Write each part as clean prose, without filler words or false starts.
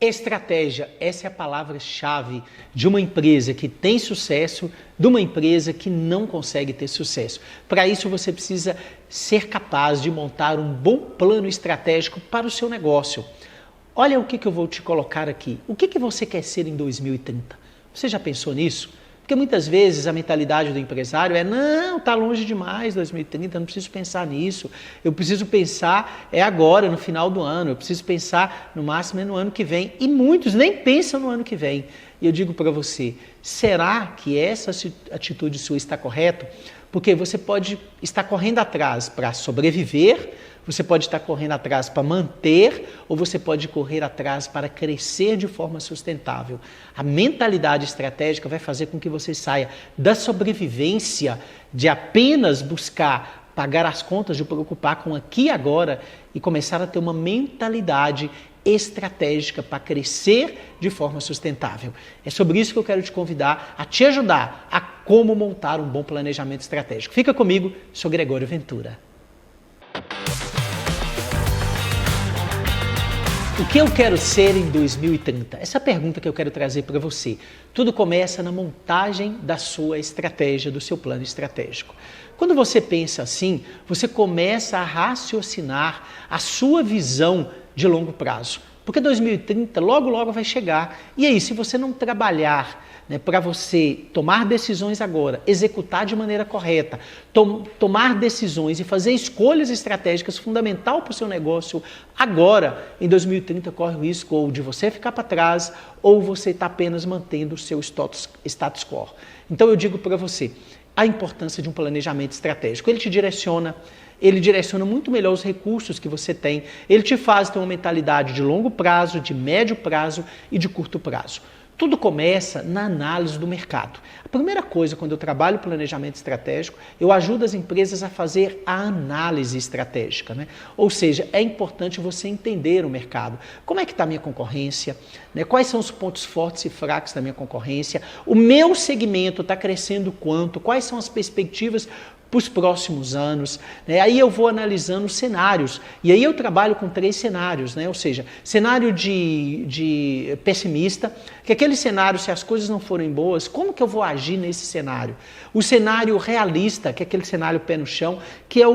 Estratégia, essa é a palavra-chave de uma empresa que tem sucesso, de uma empresa que não consegue ter sucesso. Para isso você precisa ser capaz de montar um bom plano estratégico para o seu negócio. Olha o que eu vou te colocar aqui. O que você quer ser em 2030? Você já pensou nisso? Porque muitas vezes a mentalidade do empresário é, não, está longe demais 2030, eu não preciso pensar nisso, eu preciso pensar agora, no final do ano, eu preciso pensar no máximo no ano que vem. E muitos nem pensam no ano que vem. E eu digo para você, será que essa atitude sua está correta? Porque você pode estar correndo atrás para sobreviver, você pode estar correndo atrás para manter, ou você pode correr atrás para crescer de forma sustentável. A mentalidade estratégica vai fazer com que você saia da sobrevivência, de apenas buscar pagar as contas, de preocupar com aqui e agora, e começar a ter uma mentalidade estratégica para crescer de forma sustentável. É sobre isso que eu quero te convidar a te ajudar a como montar um bom planejamento estratégico. Fica comigo, sou Gregório Ventura. O que eu quero ser em 2030? Essa é a pergunta que eu quero trazer para você. Tudo começa na montagem da sua estratégia, do seu plano estratégico. Quando você pensa assim, você começa a raciocinar a sua visão de longo prazo. Porque 2030 logo vai chegar. E aí, se você não trabalhar para você tomar decisões agora, executar de maneira correta, tomar decisões e fazer escolhas estratégicas fundamental para o seu negócio agora, em 2030 corre o risco ou de você ficar para trás ou você está apenas mantendo o seu status quo. Então eu digo para você, a importância de um planejamento estratégico. Ele te direciona, ele direciona muito melhor os recursos que você tem, ele te faz ter uma mentalidade de longo prazo, de médio prazo e de curto prazo. Tudo começa na análise do mercado. A primeira coisa, quando eu trabalho planejamento estratégico, eu ajudo as empresas a fazer a análise estratégica, né? Ou seja, é importante você entender o mercado. Como é que está a minha concorrência? Né? Quais são os pontos fortes e fracos da minha concorrência? O meu segmento está crescendo quanto? Quais são as perspectivas para os próximos anos, né? Aí eu vou analisando cenários, e aí eu trabalho com 3 cenários, né? Ou seja, cenário de pessimista, que aquele cenário, se as coisas não forem boas, como que eu vou agir nesse cenário? O cenário realista, que é aquele cenário pé no chão, que é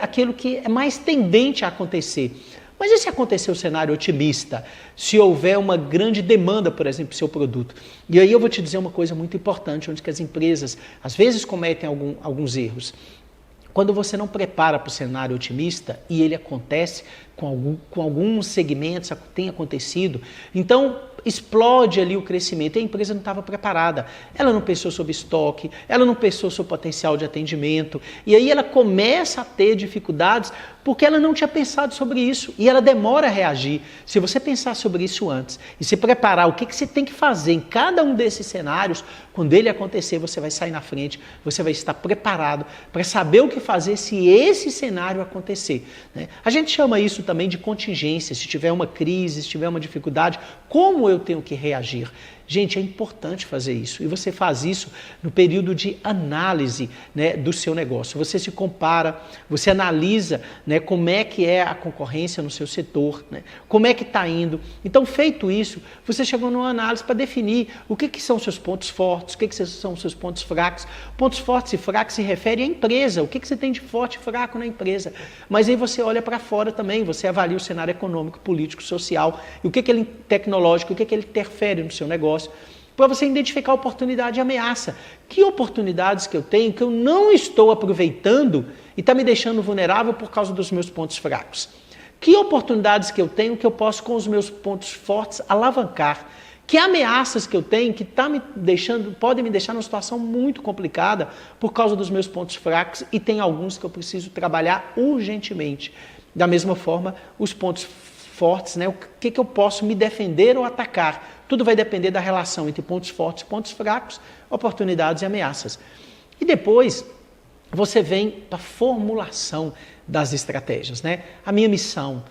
aquilo que é mais tendente a acontecer. Mas e se acontecer o cenário otimista? Se houver uma grande demanda, por exemplo, do seu produto? E aí eu vou te dizer uma coisa muito importante, onde que as empresas às vezes cometem alguns erros. Quando você não prepara para o cenário otimista, e ele acontece com alguns segmentos, tem acontecido, então explode ali o crescimento e a empresa não estava preparada. Ela não pensou sobre estoque, ela não pensou sobre potencial de atendimento, e aí ela começa a ter dificuldades porque ela não tinha pensado sobre isso e ela demora a reagir. Se você pensar sobre isso antes e se preparar o que você tem que fazer em cada um desses cenários, quando ele acontecer, você vai sair na frente, você vai estar preparado para saber o que fazer se esse cenário acontecer, né? A gente chama isso também de contingência. Se tiver uma crise, se tiver uma dificuldade, como eu tenho que reagir? Gente, é importante fazer isso. E você faz isso no período de análise, né, do seu negócio. Você se compara, você analisa, né, como é que é a concorrência no seu setor, né, como é que está indo. Então, feito isso, você chegou numa análise para definir o que são os seus pontos fortes, o que são os seus pontos fracos. Pontos fortes e fracos se referem à empresa. O que você tem de forte e fraco na empresa? Mas aí você olha para fora também, você avalia o cenário econômico, político, social, e o que ele tecnológico, o que ele interfere no seu negócio, para você identificar oportunidade e ameaça. Que oportunidades que eu tenho que eu não estou aproveitando e está me deixando vulnerável por causa dos meus pontos fracos? Que oportunidades que eu tenho que eu posso, com os meus pontos fortes, alavancar? Que ameaças que eu tenho que podem me deixar numa situação muito complicada por causa dos meus pontos fracos, e tem alguns que eu preciso trabalhar urgentemente. Da mesma forma, os pontos fortes, né? O que eu posso me defender ou atacar? Tudo vai depender da relação entre pontos fortes e pontos fracos, oportunidades e ameaças. E depois você vem para a formulação das estratégias, né? A minha missão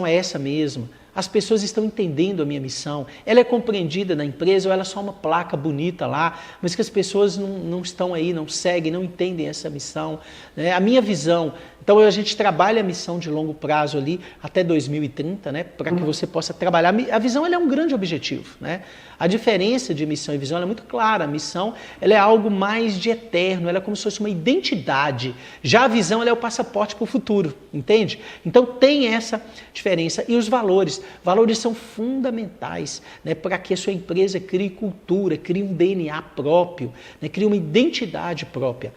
é essa mesmo. As pessoas estão entendendo a minha missão? Ela é compreendida na empresa ou ela é só uma placa bonita lá, mas que as pessoas não estão aí, não seguem, não entendem essa missão, né? A minha visão, então a gente trabalha a missão de longo prazo ali até 2030, né? Para que você possa trabalhar. A visão ela é um grande objetivo, né? A diferença de missão e visão é muito clara. A missão ela é algo mais de eterno, ela é como se fosse uma identidade. Já a visão ela é o passaporte para o futuro, entende? Então tem essa diferença. E os valores. Valores são fundamentais, né, para que a sua empresa crie cultura, crie um DNA próprio, né, crie uma identidade própria.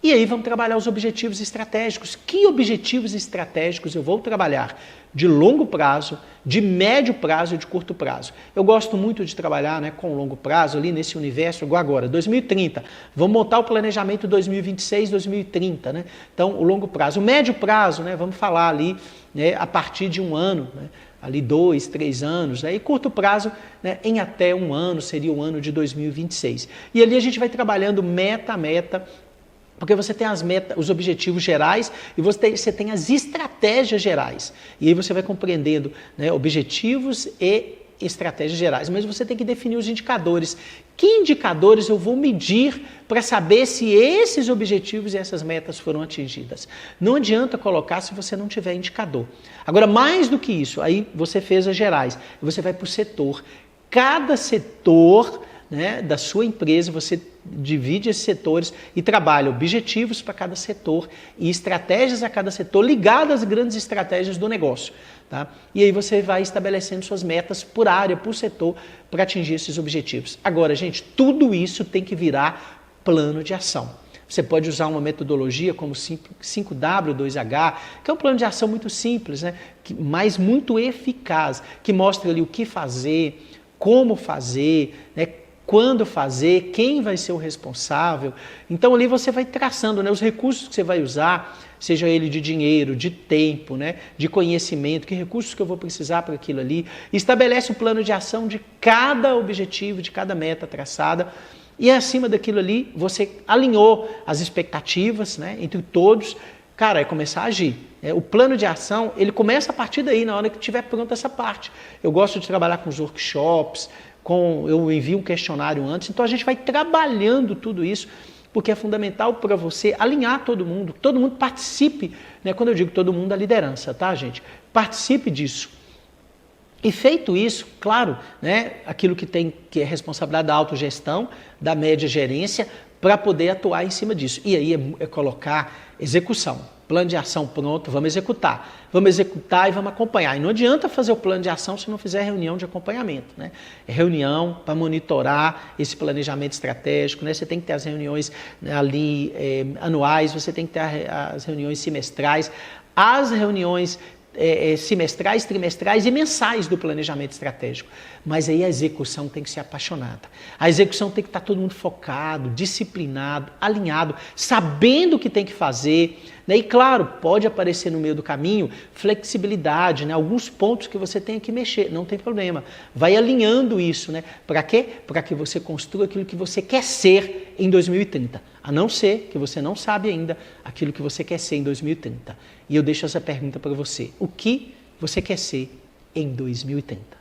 E aí vamos trabalhar os objetivos estratégicos. Que objetivos estratégicos eu vou trabalhar? De longo prazo, de médio prazo e de curto prazo. Eu gosto muito de trabalhar, né, com longo prazo ali nesse universo, igual agora, 2030. Vamos montar o planejamento 2026, 2030. Né? Então, o longo prazo. O médio prazo, né, vamos falar ali, né, a partir de um ano, né, ali 2, 3 anos, né? E curto prazo, né, em até um ano, seria o ano de 2026. E ali a gente vai trabalhando meta a meta, porque você tem as metas, os objetivos gerais e você tem as estratégias gerais. E aí você vai compreendendo, né, objetivos e estratégias gerais. Mas você tem que definir os indicadores. Que indicadores eu vou medir para saber se esses objetivos e essas metas foram atingidas? Não adianta colocar se você não tiver indicador. Agora, mais do que isso, aí você fez as gerais. Você vai para o setor. Cada setor, né, da sua empresa, você divide esses setores e trabalha objetivos para cada setor e estratégias a cada setor ligadas às grandes estratégias do negócio. Tá? E aí você vai estabelecendo suas metas por área, por setor, para atingir esses objetivos. Agora, gente, tudo isso tem que virar plano de ação. Você pode usar uma metodologia como 5W2H, que é um plano de ação muito simples, né? Mas muito eficaz, que mostra ali o que fazer, como fazer, né? Quando fazer, quem vai ser o responsável. Então ali você vai traçando, né, os recursos que você vai usar, seja ele de dinheiro, de tempo, né, de conhecimento, que recursos que eu vou precisar para aquilo ali. Estabelece o plano de ação de cada objetivo, de cada meta traçada. E acima daquilo ali, você alinhou as expectativas, né, entre todos. Cara, é começar a agir. O plano de ação, ele começa a partir daí, na hora que estiver pronta essa parte. Eu gosto de trabalhar com os workshops, eu envio um questionário antes, então a gente vai trabalhando tudo isso, porque é fundamental para você alinhar todo mundo participe, né? Quando eu digo todo mundo, a liderança, tá, gente? Participe disso. E feito isso, claro, né, aquilo que é responsabilidade da autogestão, da média gerência, para poder atuar em cima disso. E aí é colocar execução. Plano de ação pronto, vamos executar. Vamos executar e vamos acompanhar. E não adianta fazer o plano de ação se não fizer reunião de acompanhamento, né? É reunião para monitorar esse planejamento estratégico, né? Você tem que ter as reuniões, né, ali anuais, você tem que ter as reuniões semestrais, as reuniões semestrais, trimestrais e mensais do planejamento estratégico. Mas aí a execução tem que ser apaixonada. A execução tem que estar todo mundo focado, disciplinado, alinhado, sabendo o que tem que fazer, né? E claro, pode aparecer no meio do caminho flexibilidade, né? Alguns pontos que você tem que mexer, não tem problema. Vai alinhando isso, né? Para quê? Para que você construa aquilo que você quer ser em 2030. A não ser que você não sabe ainda aquilo que você quer ser em 2030. E eu deixo essa pergunta para você. O que você quer ser em 2030?